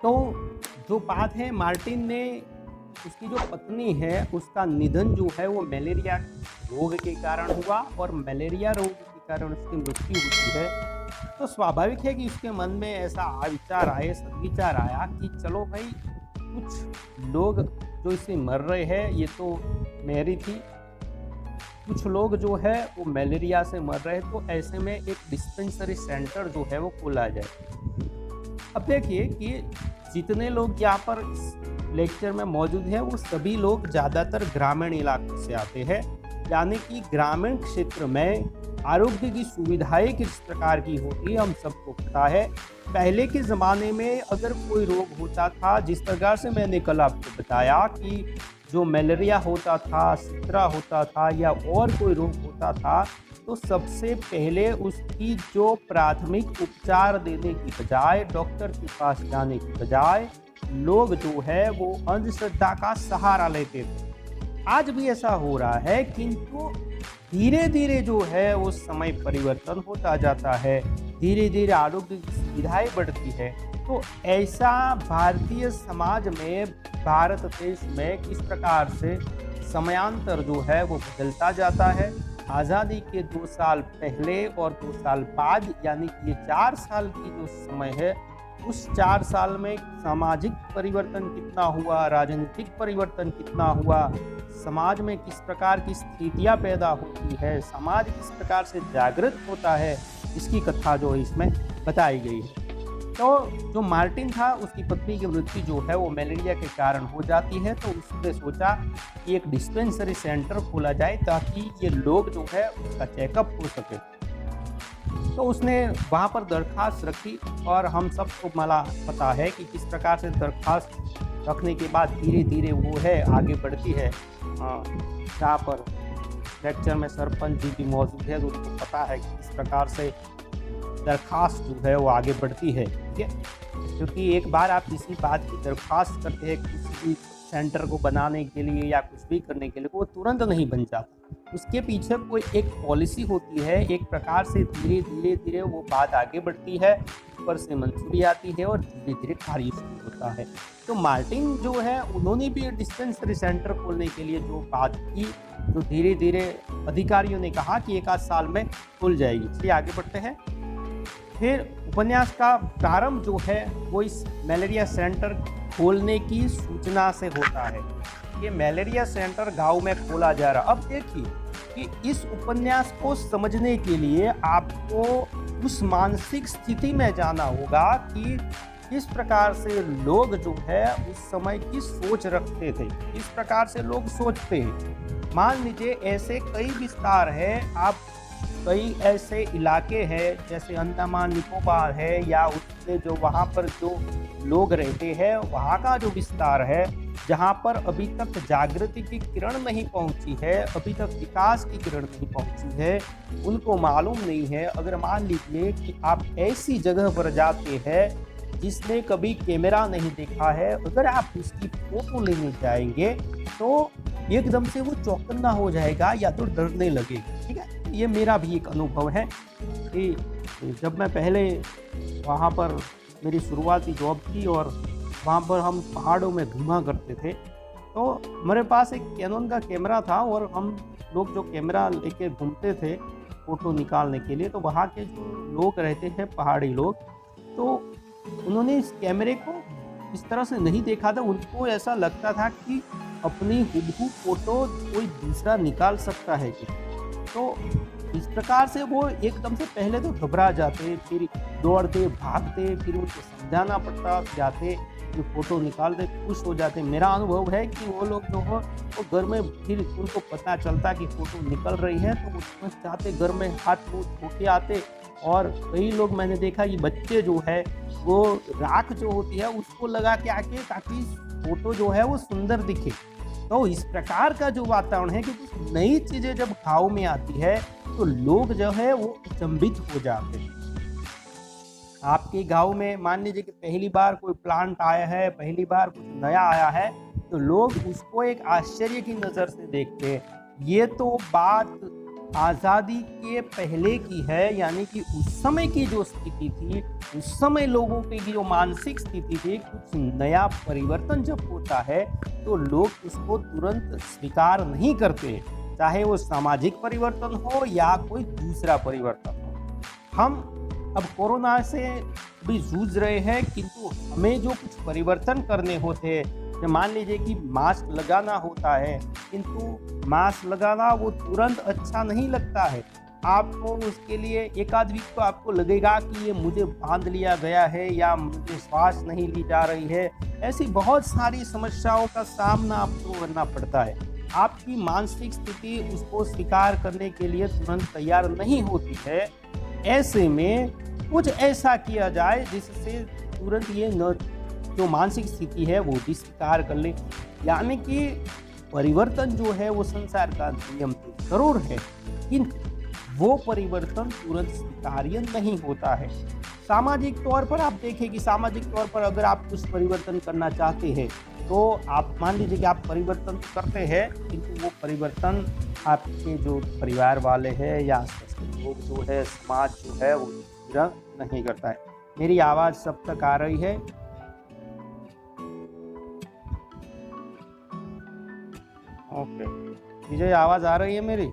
तो जो बात है, मार्टिन ने उसकी जो पत्नी है उसका निधन जो है वो मलेरिया रोग के कारण हुआ और मलेरिया रोग के कारण उसकी मृत्यु हुई है। तो स्वाभाविक है कि उसके मन में ऐसा विचार आए, सदविचार आया कि चलो भाई, कुछ लोग जो इससे मर रहे हैं ये तो मेरी थी, कुछ लोग जो है वो मलेरिया से मर रहे हैं, तो ऐसे में एक डिस्पेंसरी सेंटर जो है वो खोला जाए। अब देखिए कि जितने लोग यहाँ पर इस लेक्चर में मौजूद हैं वो सभी लोग ज़्यादातर ग्रामीण इलाकों से आते हैं, यानी कि ग्रामीण क्षेत्र में आरोग्य की सुविधाएं किस प्रकार की होती है हम सबको पता है। पहले के ज़माने में अगर कोई रोग होता था, जिस प्रकार से मैंने कल आपको बताया कि जो मलेरिया होता था, सितरा होता था या और कोई रोग होता था, तो सबसे पहले उसकी जो प्राथमिक उपचार देने की बजाय, डॉक्टर के पास जाने की बजाय, लोग जो है वो अंधश्रद्धा का सहारा लेते थे। आज भी ऐसा हो रहा है, किंतु धीरे धीरे जो है वो समय परिवर्तन होता जाता है, धीरे धीरे आरोग्य की सुविधाएं बढ़ती है। तो ऐसा भारतीय समाज में, भारत देश में किस प्रकार से समयांतर जो है वो बदलता जाता है। आज़ादी के 2 साल पहले और 2 साल बाद, यानी कि ये 4 साल की जो समय है, उस 4 साल में सामाजिक परिवर्तन कितना हुआ, राजनीतिक परिवर्तन कितना हुआ, समाज में किस प्रकार की स्थितियां पैदा होती है, समाज किस प्रकार से जागृत होता है, इसकी कथा जो है इसमें बताई गई है। तो जो मार्टिन था उसकी पत्नी की मृत्यु जो है वो मलेरिया के कारण हो जाती है, तो उसने सोचा कि एक डिस्पेंसरी सेंटर खोला जाए ताकि ये लोग जो है उसका चेकअप हो सके। तो उसने वहाँ पर दरख्वास्त रखी और हम सबको मला पता है कि किस प्रकार से दरख्वास्त रखने के बाद धीरे धीरे वो है आगे बढ़ती है। जहाँ पर लेक्चर में सरपंच जी भी मौजूद है तो उनको पता है कि किस प्रकार से दरख्वास्त जो है वो आगे बढ़ती है, ठीक है। क्योंकि एक बार आप किसी बात की दरख्वास्त करते हैं किसी सेंटर को बनाने के लिए या कुछ भी करने के लिए, वो तुरंत नहीं बन जाता, उसके पीछे कोई एक पॉलिसी होती है। एक प्रकार से धीरे धीरे धीरे वो बात आगे बढ़ती है, ऊपर से मंजूरी आती है और धीरे धीरे कार्य शुरू होता है। तो मार्टिन जो है उन्होंने भी डिस्पेंसरी सेंटर खोलने के लिए जो बात की, जो धीरे धीरे अधिकारियों ने कहा कि 1 आध साल में खुल जाएगी। इसलिए आगे बढ़ते हैं। फिर उपन्यास का प्रारंभ जो है वो इस मलेरिया सेंटर खोलने की सूचना से होता है। ये मलेरिया सेंटर गांव में खोला जा रहा। अब देखिए कि इस उपन्यास को समझने के लिए आपको उस मानसिक स्थिति में जाना होगा कि किस प्रकार से लोग जो है उस समय की सोच रखते थे, किस प्रकार से लोग सोचते हैं। मान लीजिए ऐसे कई विस्तार है, आप कई ऐसे इलाके हैं जैसे अंडमान निकोबार है या उससे जो वहाँ पर जो लोग रहते हैं वहाँ का जो विस्तार है, जहाँ पर अभी तक जागृति की किरण नहीं पहुँची है, अभी तक विकास की किरण नहीं पहुँची है, उनको मालूम नहीं है। अगर मान लीजिए कि आप ऐसी जगह पर जाते हैं जिसने कभी कैमरा नहीं देखा है, अगर आप उसकी फोटो लेने जाएंगे तो एकदम से वो चौकन्ना हो जाएगा या तो डरने लगेगा, ठीक है। ये मेरा भी एक अनुभव है कि जब मैं पहले वहाँ पर मेरी शुरुआती जॉब थी और वहाँ पर हम पहाड़ों में घूमा करते थे, तो मेरे पास एक कैनन का कैमरा था और हम लोग जो कैमरा लेके घूमते थे फ़ोटो निकालने के लिए, तो वहाँ के जो लोग रहते थे पहाड़ी लोग, तो उन्होंने इस कैमरे को इस तरह से नहीं देखा था। उनको ऐसा लगता था कि अपनी हुबहू फ़ोटो कोई दूसरा निकाल सकता है कि, तो इस प्रकार से वो एकदम से पहले तो घबरा जाते, फिर दौड़ते भागते, फिर उनको समझाना पड़ता, जाते जो फ़ोटो निकालते, खुश हो जाते। मेरा अनुभव है कि वो लोग जो हो वो घर में फिर उनको पता चलता कि फ़ोटो निकल रही है तो उसमें चाहते घर में हाथ मुँह धो के आते। और कई लोग मैंने देखा कि बच्चे जो है वो राख जो होती है उसको लगा के आके ताकि फ़ोटो जो है वो सुंदर दिखे। तो इस प्रकार का जो वातावरण है कि कुछ नई चीज़ें जब गाँव में आती है तो लोग जो है वो अचंभित हो जाते हैं। आपके गाँव में मान लीजिए कि पहली बार कोई प्लांट आया है, पहली बार कुछ नया आया है, तो लोग उसको एक आश्चर्य की नज़र से देखते हैं। ये तो बात आज़ादी के पहले की है, यानी कि उस समय की जो स्थिति थी, उस समय लोगों की जो मानसिक स्थिति थी, कुछ नया परिवर्तन जब होता है तो लोग उसको तुरंत स्वीकार नहीं करते, चाहे वो सामाजिक परिवर्तन हो या कोई दूसरा परिवर्तन हो। हम अब कोरोना से भी जूझ रहे हैं, किंतु हमें जो कुछ परिवर्तन करने होते हैं, मान लीजिए कि मास्क लगाना होता है, किंतु मास्क लगाना वो तुरंत अच्छा नहीं लगता है। आपको उसके लिए एक आध वीक तो आपको लगेगा कि ये मुझे बांध लिया गया है या मुझे श्वास नहीं ली जा रही है। ऐसी बहुत सारी समस्याओं का सामना आपको करना पड़ता है। आपकी मानसिक स्थिति उसको स्वीकार करने के लिए तुरंत तैयार नहीं होती है। ऐसे में कुछ ऐसा किया जाए जिससे तुरंत ये न जो मानसिक स्थिति है वो भी स्वीकार कर ले। यानी कि परिवर्तन जो है वो संसार का नियम तो जरूर है, लेकिन वो परिवर्तन तुरंत स्वीकार्य नहीं होता है। सामाजिक तौर पर आप देखें कि सामाजिक तौर पर अगर आप कुछ परिवर्तन करना चाहते हैं तो आप मान लीजिए कि आप परिवर्तन करते हैं, किंतु वो परिवर्तन आपके जो परिवार वाले हैं या लोग जो है, समाज जो है वो पूरा नहीं करता है। मेरी आवाज़ सब तक आ रही है? ओके, विजय आवाज़ आ रही है मेरी?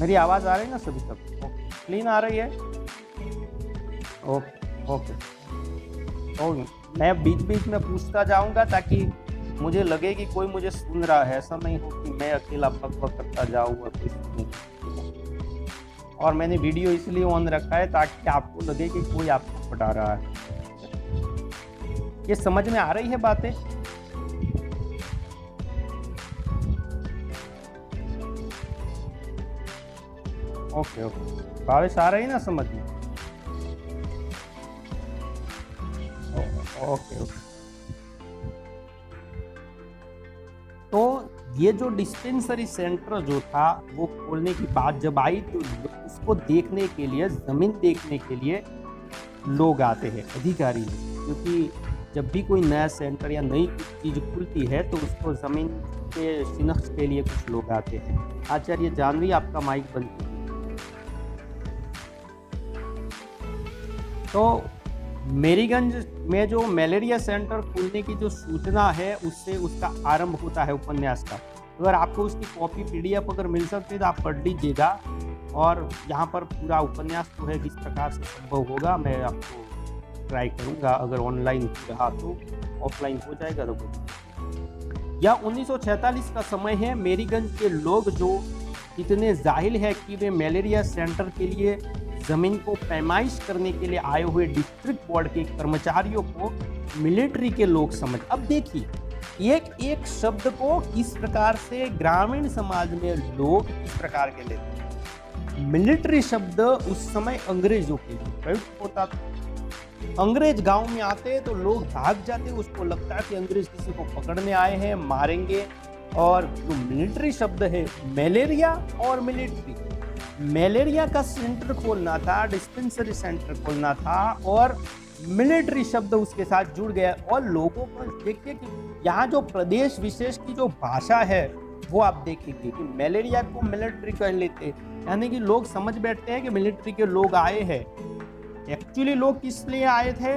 मेरी आवाज़ आ रही है ना सभी तक? ओके, क्लीन आ रही है? Okay okay. तो मैं बीच बीच में पूछता जाऊंगा ताकि मुझे लगे कि कोई मुझे सुन रहा है, ऐसा नहीं हो कि मैं अकेला बक बक करता जाऊंगा कुछ नहीं। और मैंने वीडियो इसलिए ऑन रखा है ताकि आपको लगे कि कोई आपको पढ़ा रहा है। ये समझ में आ रही है बातें? ओके ओके, भावेश आ रही है ना समझ में? Okay okay. तो ये जो डिस्पेंसरी सेंटर जो था वो खोलने की बात जब आई तो उसको देखने के लिए, ज़मीन देखने के लिए लोग आते हैं, अधिकारी, क्योंकि जब भी कोई नया सेंटर या नई चीज़ खुलती है तो उसको ज़मीन के शिनाख्त के लिए कुछ लोग आते हैं। आचार्य जानवी, आपका माइक बंद कीजिए। तो मेरीगंज में जो मलेरिया सेंटर खुलने की जो सूचना है उससे उसका आरंभ होता है उपन्यास का। अगर आपको उसकी कॉपी पीडीएफ अगर मिल सकती है तो आप पढ़ लीजिएगा, और यहाँ पर पूरा उपन्यास जो है किस प्रकार से संभव होगा मैं आपको ट्राई करूँगा। अगर ऑनलाइन रहा तो, ऑफलाइन हो जाएगा तो। यह 1946 का समय है। मेरीगंज के लोग जो इतने जाहिल है कि वे मलेरिया सेंटर के लिए ज़मीन को पैमाइश करने के लिए आए हुए डिस्ट्रिक्ट बोर्ड के कर्मचारियों को मिलिट्री के लोग समझ। अब देखिए एक एक शब्द को किस प्रकार से ग्रामीण समाज में लोग इस प्रकार के लेते हैं। मिलिट्री शब्द उस समय अंग्रेजों के लिए प्रयुक्त होता था। अंग्रेज गांव में आते तो लोग भाग जाते, उसको लगता है कि अंग्रेज किसी को पकड़ने आए हैं, मारेंगे। और जो मिलिट्री शब्द है, मलेरिया और मिलिट्री, मलेरिया का सेंटर खोलना था, डिस्पेंसरी सेंटर खोलना था, और मिलिट्री शब्द उसके साथ जुड़ गया। और लोगों को देखिए कि यहाँ जो प्रदेश विशेष की जो भाषा है वो आप देखेंगे कि मलेरिया को मिलिट्री कह लेते, यानी कि लोग समझ बैठते हैं कि मिलिट्री के लोग आए हैं। एक्चुअली लोग किस लिए आए थे?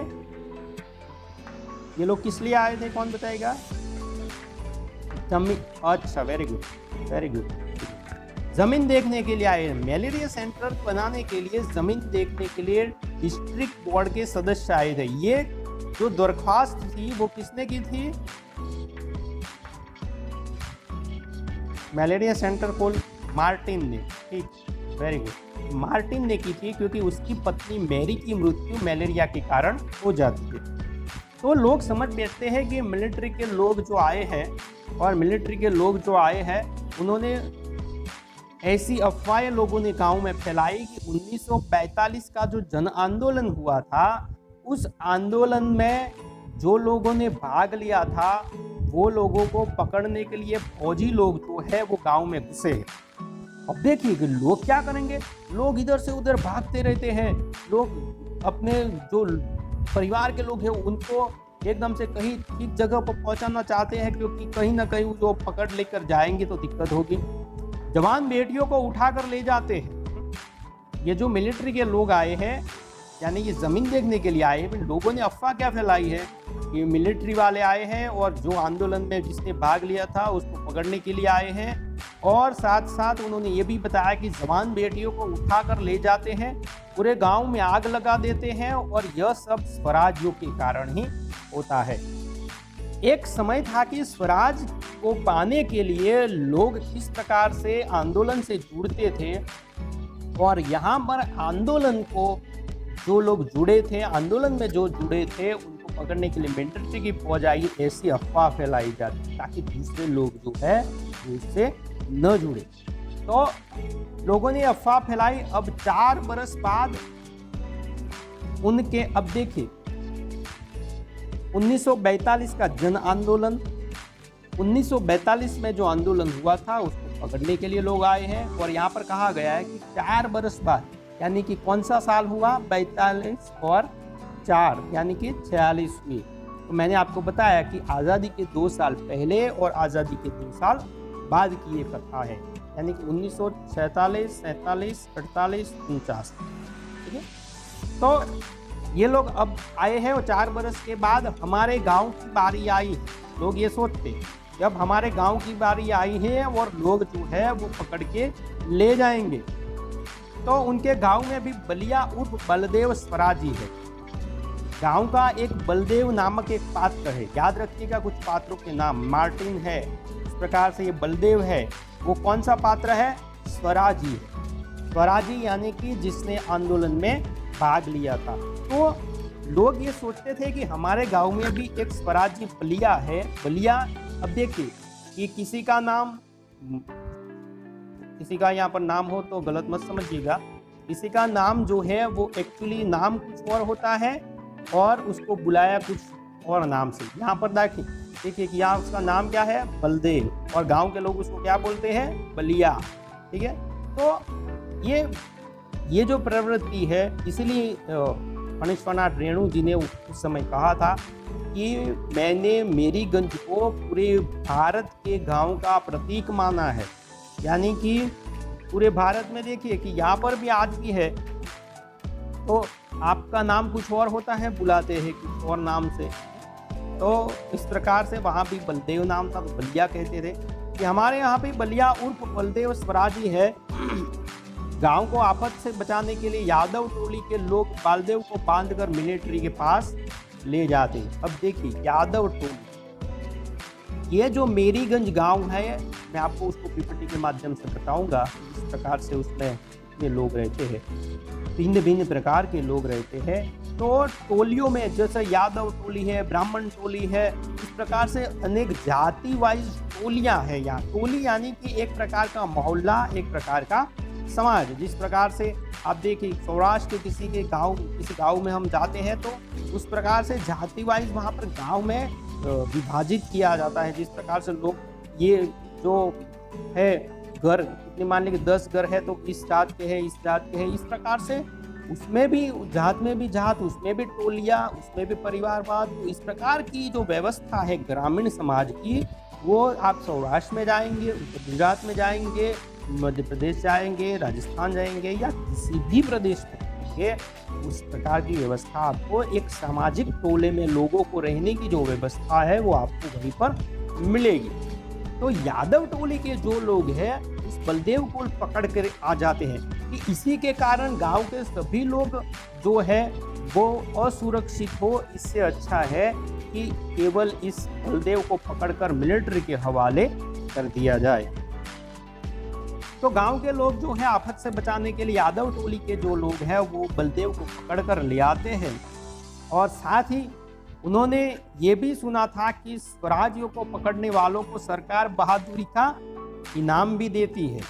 ये लोग किस लिए आए थे, कौन बताएगा? अच्छा, वेरी गुड वेरी गुड। जमीन देखने के लिए आए। मलेरिया सेंटर बनाने के लिए जमीन देखने के लिए डिस्ट्रिक्ट बोर्ड के सदस्य आए थे। ये जो दरख्वास्त थी वो किसने की थी? मलेरिया सेंटर को मार्टिन ने, ठीक, वेरी गुड, मार्टिन ने की थी, क्योंकि उसकी पत्नी मैरी की मृत्यु मलेरिया के कारण हो जाती है। तो लोग समझ बैठते हैं कि मिलिट्री के लोग जो आए हैं, और मिलिट्री के लोग जो आए हैं उन्होंने ऐसी अफवाहें लोगों ने गांव में फैलाई कि 1945 का जो जन आंदोलन हुआ था, उस आंदोलन में जो लोगों ने भाग लिया था वो लोगों को पकड़ने के लिए फौजी लोग जो है वो गांव में घुसे। अब देखिए कि लोग क्या करेंगे, लोग इधर से उधर भागते रहते हैं। लोग अपने जो परिवार के लोग हैं उनको एकदम से कहीं ठीक जगह पर पहुंचाना चाहते हैं, क्योंकि कहीं ना कहीं वो पकड़ लेकर जाएंगे तो दिक्कत होगी। जवान बेटियों को उठाकर ले जाते हैं। ये जो मिलिट्री के लोग आए हैं, यानी ये ज़मीन देखने के लिए आए हैं, लोगों ने अफवाह क्या फैलाई है कि मिलिट्री वाले आए हैं और जो आंदोलन में जिसने भाग लिया था उसको पकड़ने के लिए आए हैं, और साथ साथ उन्होंने ये भी बताया कि जवान बेटियों को उठाकर ले जाते हैं, पूरे गांव में आग लगा देते हैं, और यह सब स्वराज्यों के कारण ही होता है। एक समय था कि स्वराज को पाने के लिए लोग किस प्रकार से आंदोलन से जुड़ते थे, और यहाँ पर आंदोलन को जो लोग जुड़े थे, आंदोलन में जो जुड़े थे, उनको पकड़ने के लिए मिलिट्री की फौज आई, ऐसी अफवाह फैलाई जाती ताकि दूसरे लोग जो है उससे न जुड़े। तो लोगों ने अफवाह फैलाई। अब 4 बरस बाद उनके, अब देखिए 1942 का जन आंदोलन, 1942 में जो आंदोलन हुआ था उसको पकड़ने के लिए लोग आए हैं, और यहाँ पर कहा गया है कि 4 बरस बाद, यानी कि कौन सा साल हुआ, 42 और 4 यानी कि 46 हुए। तो मैंने आपको बताया कि आज़ादी के 2 साल पहले और आज़ादी के 2 साल बाद की ये कथा है, यानी कि 1947, 47, 48, 49। ठीक है, तो ये लोग अब आए हैं, और 4 बरस के बाद हमारे गांव की बारी आई। लोग ये सोचते जब हमारे गांव की बारी आई है और लोग जो है वो पकड़ के ले जाएंगे, तो उनके गांव में भी बलिया उर्फ बलदेव स्वराजी है। गांव का एक बलदेव नामक एक पात्र है, याद रखिएगा कुछ पात्रों के नाम। मार्टिन है, इस प्रकार से ये बलदेव है। वो कौन सा पात्र है, स्वराजी है। स्वराजी यानी कि जिसने आंदोलन में भाग लिया था। तो लोग ये सोचते थे कि हमारे गांव में भी एक स्वराजी बलिया है। बलिया, अब देखिए कि किसी का नाम, किसी का यहाँ पर नाम हो तो गलत मत समझिएगा, किसी का नाम जो है वो एक्चुअली नाम कुछ और होता है और उसको बुलाया कुछ और नाम से। यहाँ पर देखिए कि यहाँ उसका नाम क्या है, बलदेव, और गांव के लोग उसको क्या बोलते हैं, बलिया। ठीक है, तो ये जो प्रवृत्ति है, इसलिए फणीश्वरनाथ रेणु जी ने उस समय कहा था कि मैंने मेरीगंज को पूरे भारत के गांव का प्रतीक माना है। यानी कि पूरे भारत में देखिए कि यहाँ पर भी आज भी है, तो आपका नाम कुछ और होता है, बुलाते हैं कुछ और नाम से। तो इस प्रकार से वहाँ भी बलदेव नाम था, तो बलिया कहते थे। कि हमारे यहाँ पे बलिया उर्फ बलदेव स्वराजी है। गांव को आफत से बचाने के लिए यादव टोली के लोग बलदेव को बांधकर मिलिट्री के पास ले जाते। अब देखिए यादव टोली, ये जो मेरीगंज गांव है, मैं आपको उसको पीपीटी के माध्यम से बताऊंगा इस प्रकार से उसमें कितने लोग रहते हैं, भिन्न भिन्न प्रकार के लोग रहते हैं। तो टोलियों में जैसे यादव टोली है, ब्राह्मण टोली है, इस प्रकार से अनेक जाति वाइज टोलियां हैं यहाँ। टोली यानी कि एक प्रकार का मोहल्ला, एक प्रकार का समाज। जिस प्रकार से आप देखिए सौराष्ट्र के किसी गांव में हम जाते हैं तो उस प्रकार से जाति वाइज वहाँ पर गांव में विभाजित किया जाता है। जिस प्रकार से लोग, ये जो है घर, इतने मान लीजिए 10 घर है तो इस जात के हैं, इस जात के हैं, इस प्रकार से उसमें भी जात में भी जात, उसमें भी टोलियाँ, उसमें भी परिवारवाद। तो इस प्रकार की जो व्यवस्था है ग्रामीण समाज की, वो आप सौराष्ट्र में जाएंगे, उत्तर गुजरात में जाएंगे, मध्य प्रदेश जाएंगे, राजस्थान जाएंगे, या किसी भी प्रदेश में जाएंगे, उस प्रकार की व्यवस्था आपको, एक सामाजिक टोले में लोगों को रहने की जो व्यवस्था है वो आपको वहीं पर मिलेगी। तो यादव टोली के जो लोग हैं इस बलदेव को पकड़ कर आ जाते हैं कि इसी के कारण गांव के सभी लोग जो है वो असुरक्षित हो। इससे अच्छा है कि केवल इस बलदेव को पकड़कर मिलिट्री के हवाले कर दिया जाए। तो गांव के लोग जो है आफत से बचाने के लिए यादव टोली के जो लोग हैं वो बलदेव को पकड़कर ले आते हैं, और साथ ही उन्होंने ये भी सुना था कि स्वराजियों को पकड़ने वालों को सरकार बहादुरी का इनाम भी देती है।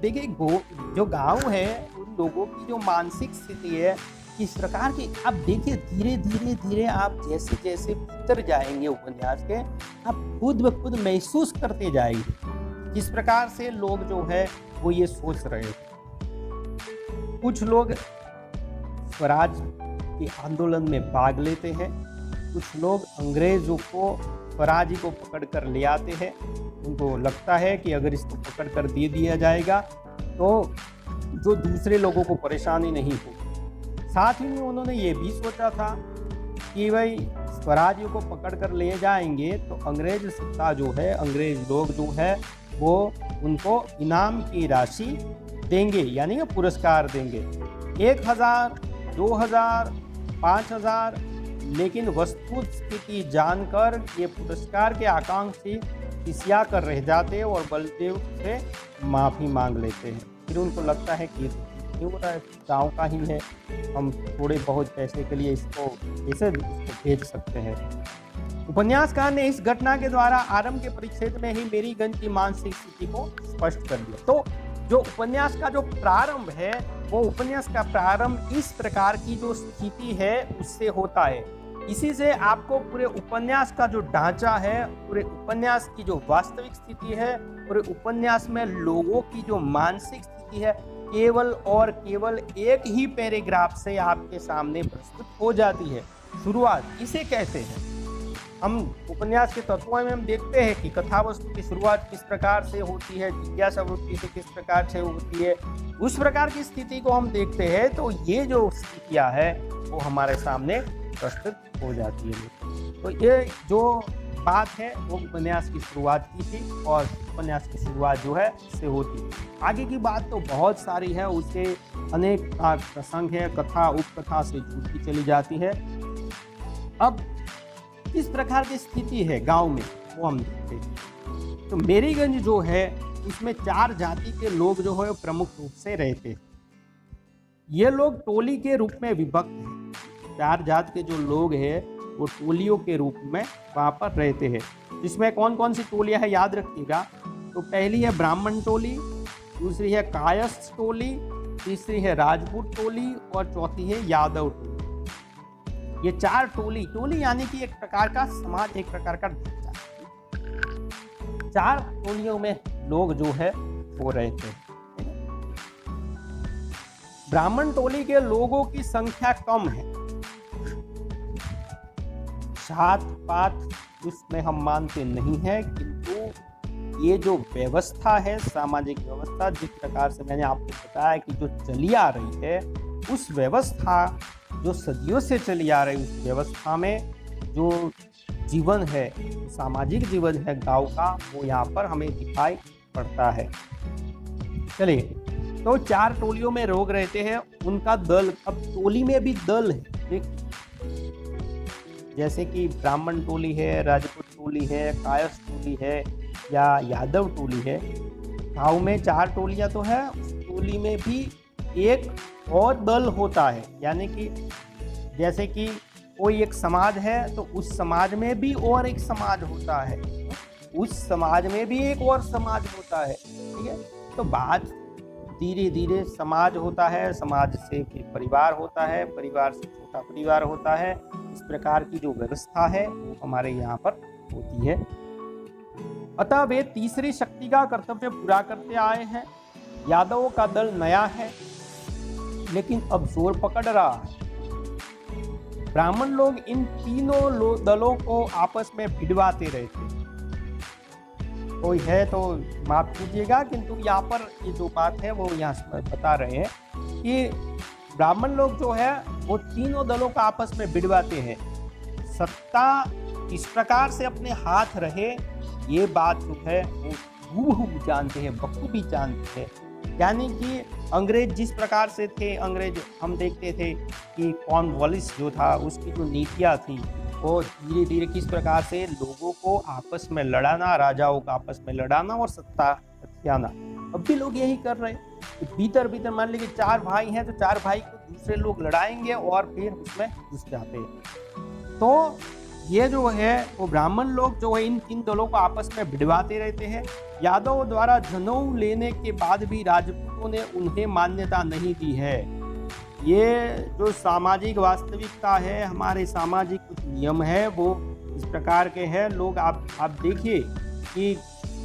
देखिए जो गांव है उन लोगों की जो मानसिक स्थिति है इस प्रकार की, आप देखिए धीरे धीरे आप जैसे जैसे भीतर जाएंगे उपन्यास के, आप खुद ब खुद महसूस करते जाएंगे जिस प्रकार से लोग जो है वो ये सोच रहे हैं। कुछ लोग स्वराज के आंदोलन में भाग लेते हैं कुछ लोग अंग्रेजों को स्वराज्य को पकड़ कर ले आते हैं। उनको लगता है कि अगर इसको पकड़ कर दे दिया जाएगा तो जो दूसरे लोगों को परेशानी नहीं होगी। साथ ही में उन्होंने ये भी सोचा था कि भाई स्वराज्य को पकड़ कर ले जाएंगे तो अंग्रेज सत्ता जो है, अंग्रेज लोग जो है वो उनको इनाम की राशि देंगे, यानी कि पुरस्कार देंगे 1000, 2000, 5000। लेकिन वस्तु स्थिति जानकर ये पुरस्कार के आकांक्षी खिसिया कर रह जाते और बलदेव से माफ़ी मांग लेते हैं। फिर उनको लगता है कि क्यों हो रहा है, गाँव का ही है, हम थोड़े बहुत पैसे के लिए इसको भेज सकते हैं। उपन्यासकार ने इस घटना के द्वारा आरंभ के परिच्छेद में ही मेरीगंज की मानसिक स्थिति को स्पष्ट कर दिया। तो जो उपन्यास का जो प्रारंभ है वो उपन्यास का प्रारंभ इस प्रकार की जो स्थिति है उससे होता है। इसी से आपको पूरे उपन्यास का जो ढांचा है, पूरे उपन्यास की जो वास्तविक स्थिति है, पूरे उपन्यास में लोगों की जो मानसिक स्थिति है, केवल और केवल एक ही पैराग्राफ से आपके सामने प्रस्तुत हो जाती है। शुरुआत इसे कहते हैं। हम उपन्यास के तत्वों में हम देखते हैं कि कथा वस्तु की शुरुआत किस प्रकार से होती है, जिज्ञासा वृत्ति से किस प्रकार से होती है, उस प्रकार की स्थिति को हम देखते हैं। तो ये जो स्थितियाँ है वो हमारे सामने प्रस्तुत हो जाती है। तो ये जो बात है वो उपन्यास की शुरुआत की थी और उपन्यास की शुरुआत जो है इससे होती है। आगे की बात तो बहुत सारी है, उससे अनेक प्रसंग है, कथा उपकथा से जुड़ती चली जाती है। अब किस प्रकार की स्थिति है गांव में वो हम देखते हैं। तो मेरीगंज जो है उसमें 4 जाति के लोग जो है प्रमुख रूप से रहते हैं। ये लोग टोली के रूप में विभक्त हैं। 4 जात के जो लोग हैं वो टोलियों के रूप में वहाँ पर रहते हैं। जिसमें कौन कौन सी टोलियाँ हैं याद रखिएगा। तो पहली है ब्राह्मण टोली, दूसरी है कायस्थ टोली, तीसरी है राजपूत टोली और चौथी है यादव टोली। ये 4 टोली यानी कि एक प्रकार का समाज, एक प्रकार का ढांचा। 4 टोलियों में लोग जो है वो रहते हैं। ब्राह्मण टोली के लोगों की संख्या कम है। जात पात उसमें हम मानते नहीं है, किंतु ये जो व्यवस्था है, सामाजिक व्यवस्था, जिस प्रकार से मैंने आपको बताया कि जो चली आ रही है, उस व्यवस्था जो सदियों से चली आ रही उस व्यवस्था में जो जीवन है, सामाजिक जीवन है गांव का, वो यहाँ पर हमें दिखाई पड़ता है। चलिए, तो 4 टोलियों में लोग रहते हैं, उनका दल। अब टोली में भी दल है, ठीक? जैसे कि ब्राह्मण टोली है, राजपूत टोली है, कायस्थ टोली है या यादव टोली है। गाँव में 4 टोलियाँ तो है, उस टोली में भी एक और दल होता है। यानी कि जैसे कि कोई एक समाज है तो उस समाज में भी और एक समाज होता है, उस समाज में भी एक और समाज होता है, ठीक है। तो बात धीरे धीरे समाज होता है, समाज से फिर परिवार होता है, परिवार से छोटा परिवार होता है। इस प्रकार की जो व्यवस्था है वो हमारे यहाँ पर होती है। अतः वे तीसरी शक्ति का कर्तव्य पूरा करते आए हैं। यादवों का दल नया है लेकिन अब जोर पकड़ रहा है। ब्राह्मण लोग इन तीनों दलों को आपस में भिड़वाते रहते। कोई है तो माफ कीजिएगा, किंतु यहाँ पर ये जो बात है वो यहाँ बता रहे हैं कि ब्राह्मण लोग जो है वो तीनों दलों का आपस में भिड़वाते हैं। सत्ता इस प्रकार से अपने हाथ रहे, ये बात जो है वो खूब जानते हैं, बखूबी जानते हैं। यानी कि अंग्रेज जिस प्रकार से थे, अंग्रेज हम देखते थे कि कॉर्नवालिस जो था उसकी जो नीतियाँ थी वो धीरे धीरे किस प्रकार से लोगों को आपस में लड़ाना, राजाओं को आपस में लड़ाना और सत्ता हथियाना। अब भी लोग यही कर रहे हैं। भीतर भीतर मान लीजिए 4 भाई हैं तो 4 भाई को दूसरे लोग लड़ाएंगे और फिर उसमें घुस जाते हैं। तो ये जो है वो ब्राह्मण लोग जो है इन 3 दलों को आपस में भिड़वाते रहते हैं। यादव द्वारा जनेऊ लेने के बाद भी राजपूतों ने उन्हें मान्यता नहीं दी है। ये जो सामाजिक वास्तविकता है, हमारे सामाजिक कुछ नियम है वो इस प्रकार के हैं। लोग आप देखिए कि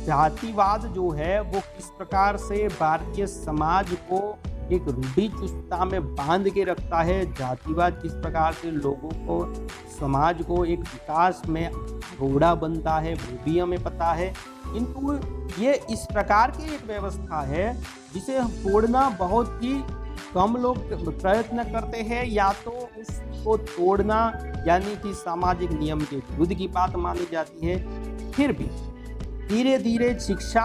जातिवाद जो है वो किस प्रकार से भारतीय समाज को एक रूढ़ी चुस्तता में बांध के रखता है। जातिवाद किस प्रकार से लोगों को, समाज को एक विकास में रोड़ा बनता है वो भी हमें पता है। किंतु ये इस प्रकार की एक व्यवस्था है जिसे तोड़ना बहुत ही कम लोग प्रयत्न करते हैं, या तो उसको तोड़ना यानी कि सामाजिक नियम के विरुद्ध की बात मानी जाती है। फिर भी धीरे धीरे शिक्षा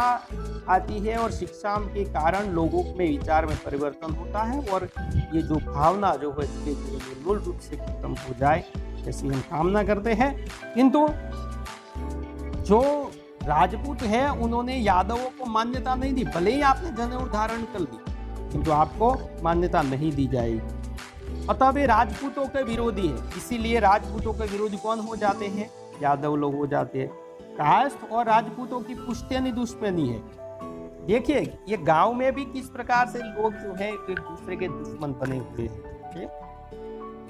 आती है और शिक्षा के कारण लोगों में विचार में परिवर्तन होता है और ये जो भावना जो है मूल रूप से खत्म हो जाए ऐसी हम कामना करते हैं। किंतु जो राजपूत है उन्होंने यादवों को मान्यता नहीं दी, भले ही आपने जनेऊ धारण कर ली किंतु आपको मान्यता नहीं दी जाएगी। अतः वे राजपूतों के विरोधी है, इसीलिए राजपूतों के विरोधी कौन हो जाते हैं? यादव लोग हो जाते हैं। कायस्थ और राजपूतों की पुश्तैनी दुश्मनी है। देखिए ये गांव में भी किस प्रकार से लोग जो है एक दूसरे के दुश्मन बने हुए हैं।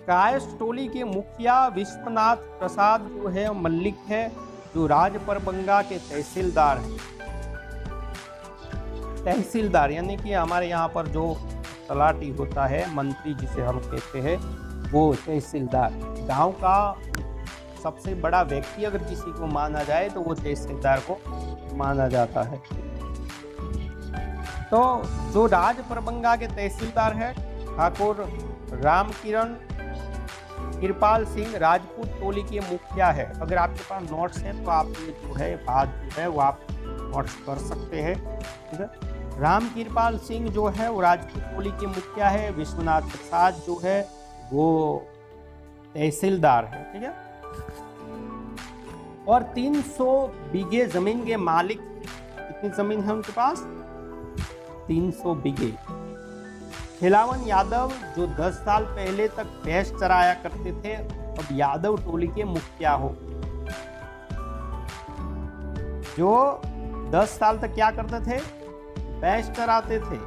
कायस्थ टोली के मुखिया विश्वनाथ प्रसाद जो है मल्लिक है, जो राजपरबंगा के तहसीलदार हैं। तहसीलदार यानी कि हमारे यहाँ पर जो तलाटी होता है, मंत्री जिसे हम कहते हैं, वो तहसीलदार। गांव का सबसे बड़ा व्यक्ति अगर किसी को माना जाए तो वो तहसीलदार को माना जाता है। तो जो राजपरबंगा के तहसीलदार है ठाकुर रामकिरण कृपाल सिंह राजपूत टोली के मुखिया है। अगर आपके पास नोट्स हैं तो आप ये जो है बात जो है वो आप नोट्स कर सकते हैं। ठीक है, राम कृपाल सिंह जो है वो राजपूत टोली के मुखिया है। विश्वनाथ प्रसाद जो है वो तहसीलदार है। ठीक है, और 300 बीघे जमीन के मालिक। कितनी जमीन है उनके पास? 300 बीघे। खिलावन यादव जो 10 साल पहले तक भैंस चराया करते थे, अब यादव टोली के मुखिया हो। जो 10 साल तक क्या करते थे? भैंस चराते थे,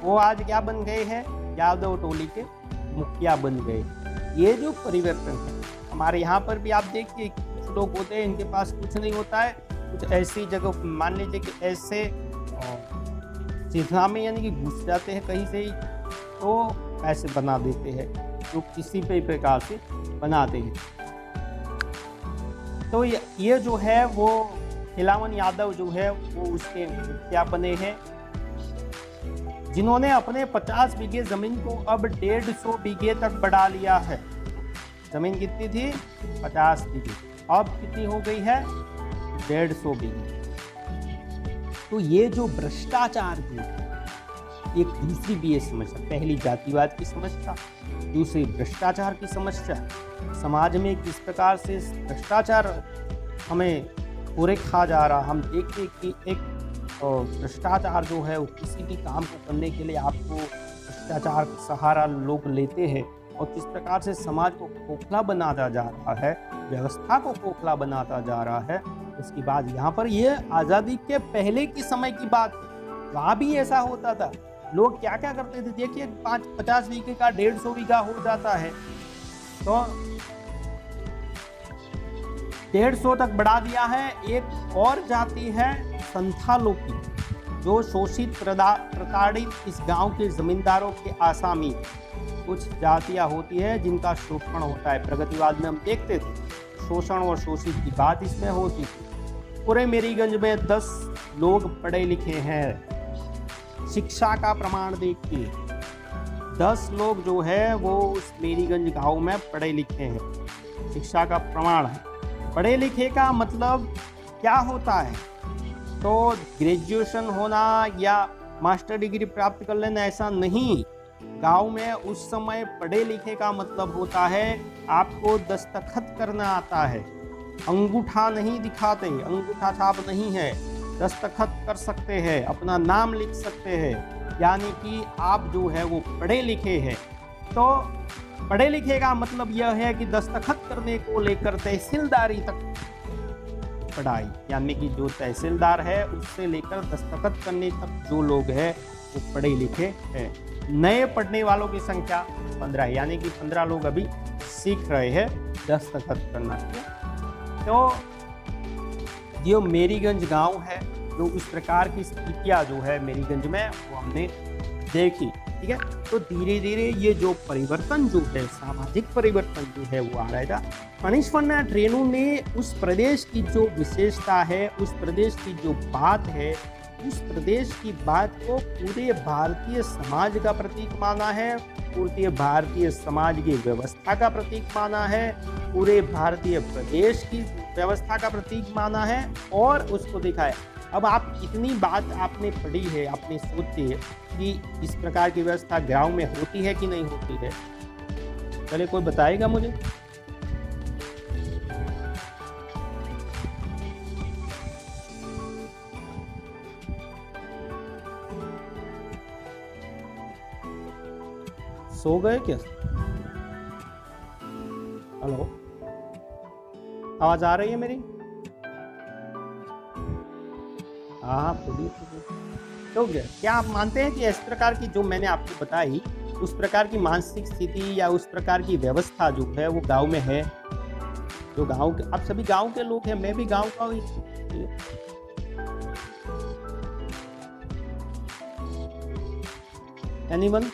वो आज क्या बन गए हैं? यादव टोली के मुखिया बन गए। ये जो परिवर्तन है हमारे यहाँ पर भी आप देखिए, कुछ लोग होते हैं इनके पास कुछ नहीं होता है, कुछ ऐसी जगह मान लीजिए कि ऐसे चिन्हा में यानी कि घुस जाते हैं कहीं से ही, तो पैसे बना देते हैं, जो किसी भी प्रकार से बनाते हैं। तो ये जो है वो खिलावन यादव जो है वो उसके मुखिया बने हैं, जिन्होंने अपने 50 बीघे जमीन को अब 150 बीघे तक बढ़ा लिया है। जमीन कितनी थी? 50 बीघे, अब कितनी हो गई है? 150 बीघे। तो ये जो भ्रष्टाचार की एक दूसरी भी ये समस्या, पहली जातिवाद की समस्या, दूसरी भ्रष्टाचार की समस्या, समाज में किस प्रकार से भ्रष्टाचार हमें पूरे खा जा रहा। हम देखते कि एक भ्रष्टाचार जो है वो किसी भी काम को करने के लिए आपको भ्रष्टाचार का सहारा लोग लेते हैं, और किस प्रकार से समाज को खोखला बनाता जा रहा है, व्यवस्था को खोखला बनाता जा रहा है। उसकी बात यहाँ पर ये आज़ादी के पहले की समय की बात, वहाँ भी ऐसा होता था। लोग क्या क्या करते थे, देखिए 50 बीघे का 150 बीघा हो जाता है, तो 150 तक बढ़ा दिया है। एक और जाति है संथालों की, जो शोषित प्रताड़ित इस गांव के जमींदारों के आसामी। कुछ जातियां होती है जिनका शोषण होता है, प्रगतिवाद में हम देखते थे शोषण और शोषित की बात इसमें होती थी। पूरे मेरीगंज में 10 लोग पढ़े लिखे हैं, शिक्षा का प्रमाण देखिए, 10 लोग जो है वो उस मेरीगंज गांव में पढ़े लिखे हैं, शिक्षा का प्रमाण है। पढ़े लिखे का मतलब क्या होता है? तो ग्रेजुएशन होना या मास्टर डिग्री प्राप्त कर लेना ऐसा नहीं। गांव में उस समय पढ़े लिखे का मतलब होता है आपको दस्तखत करना आता है, अंगूठा नहीं दिखाते, अंगूठा छाप नहीं है, दस्तखत कर सकते हैं, अपना नाम लिख सकते हैं, यानी कि आप जो है वो पढ़े लिखे हैं। तो पढ़े लिखे का मतलब यह है कि दस्तखत करने को लेकर तहसीलदारी तक पढ़ाई, यानी कि जो तहसीलदार है उससे लेकर दस्तखत करने तक जो लोग हैं वो पढ़े लिखे हैं। नए पढ़ने वालों की संख्या 15 है, यानी कि 15 लोग अभी सीख रहे हैं दस्तखत करना। तो जो मेरीगंज गांव है, जो इस प्रकार की स्थितियाँ जो है मेरीगंज में वो हमने देखी। ठीक है। तो धीरे धीरे ये जो परिवर्तन जो है, सामाजिक परिवर्तन जो है वो आ रहा था। फणीश्वरनाथ रेणु ने उस प्रदेश की जो विशेषता है, उस प्रदेश की जो बात है, उस प्रदेश की बात को पूरे भारतीय समाज का प्रतीक माना है, पूरे भारतीय समाज की व्यवस्था का प्रतीक माना है, पूरे भारतीय प्रदेश की व्यवस्था का प्रतीक माना है और उसको दिखाया। अब आप इतनी बात आपने पढ़ी है, आपने सोची है कि इस प्रकार की व्यवस्था गांव में होती है कि नहीं होती है? चले कोई बताएगा मुझे? सो गए क्या? हेलो, आवाज आ रही है मेरी? हाँ बोलिए। तो क्या आप मानते हैं कि इस प्रकार की जो मैंने आपको बताई, उस प्रकार की मानसिक स्थिति या उस प्रकार की व्यवस्था जो है वो गांव में है? जो गांव के, आप सभी गांव के लोग हैं, मैं भी गांव का ही। एनीवन?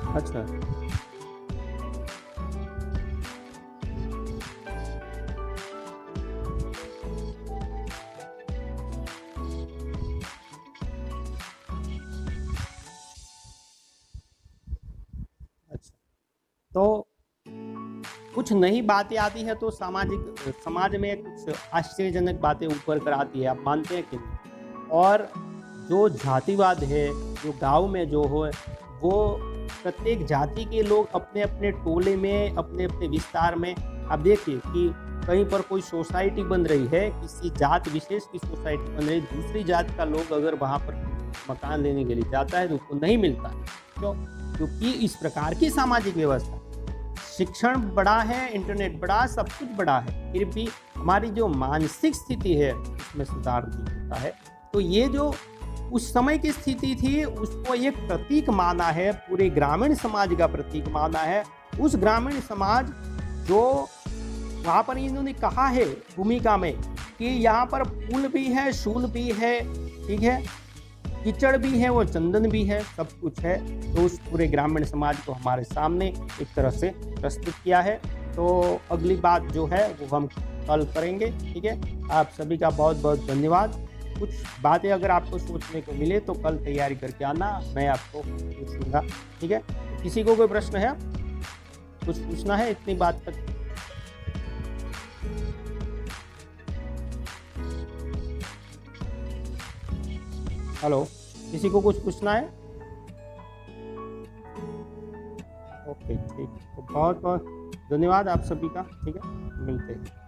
अच्छा, अच्छा। तो कुछ नई बातें आती है तो समाज में कुछ आश्चर्यजनक बातें ऊपर कर आती है, आप मानते हैं कि नहीं? और जो जातिवाद है, जो गांव में जो हो, वो प्रत्येक जाति के लोग अपने अपने टोले में, अपने अपने विस्तार में, आप देखिए कि कहीं पर कोई सोसाइटी बन रही है, किसी जात विशेष की सोसाइटी बन रही है, दूसरी जात का लोग अगर वहाँ पर मकान लेने के लिए जाता है तो उसको नहीं मिलता। क्यों? क्योंकि इस प्रकार की सामाजिक व्यवस्था, शिक्षण बड़ा है, इंटरनेट बड़ा, सब कुछ बड़ा है, फिर भी हमारी जो मानसिक स्थिति है उसमें सुधार नहीं होता है। तो ये जो उस समय की स्थिति थी उसको एक प्रतीक माना है, पूरे ग्रामीण समाज का प्रतीक माना है। उस ग्रामीण समाज जो वहाँ पर इन्होंने कहा है भूमिका में कि यहाँ पर फूल भी है, शूल भी है, ठीक है, कीचड़ भी है, वो चंदन भी है, सब कुछ है। तो उस पूरे ग्रामीण समाज को हमारे सामने एक तरह से प्रस्तुत किया है। तो अगली बात जो है वो हम कल करेंगे, ठीक है। आप सभी का बहुत बहुत धन्यवाद। कुछ बातें अगर आपको सोचने को मिले तो कल तैयारी करके आना, मैं आपको पूछूंगा, ठीक है। किसी को कोई प्रश्न है, कुछ पूछना है इतनी बात तक? हेलो, किसी को कुछ पूछना है? ओके, ठीक। तो बहुत बहुत धन्यवाद आप सभी का, ठीक है, मिलते हैं।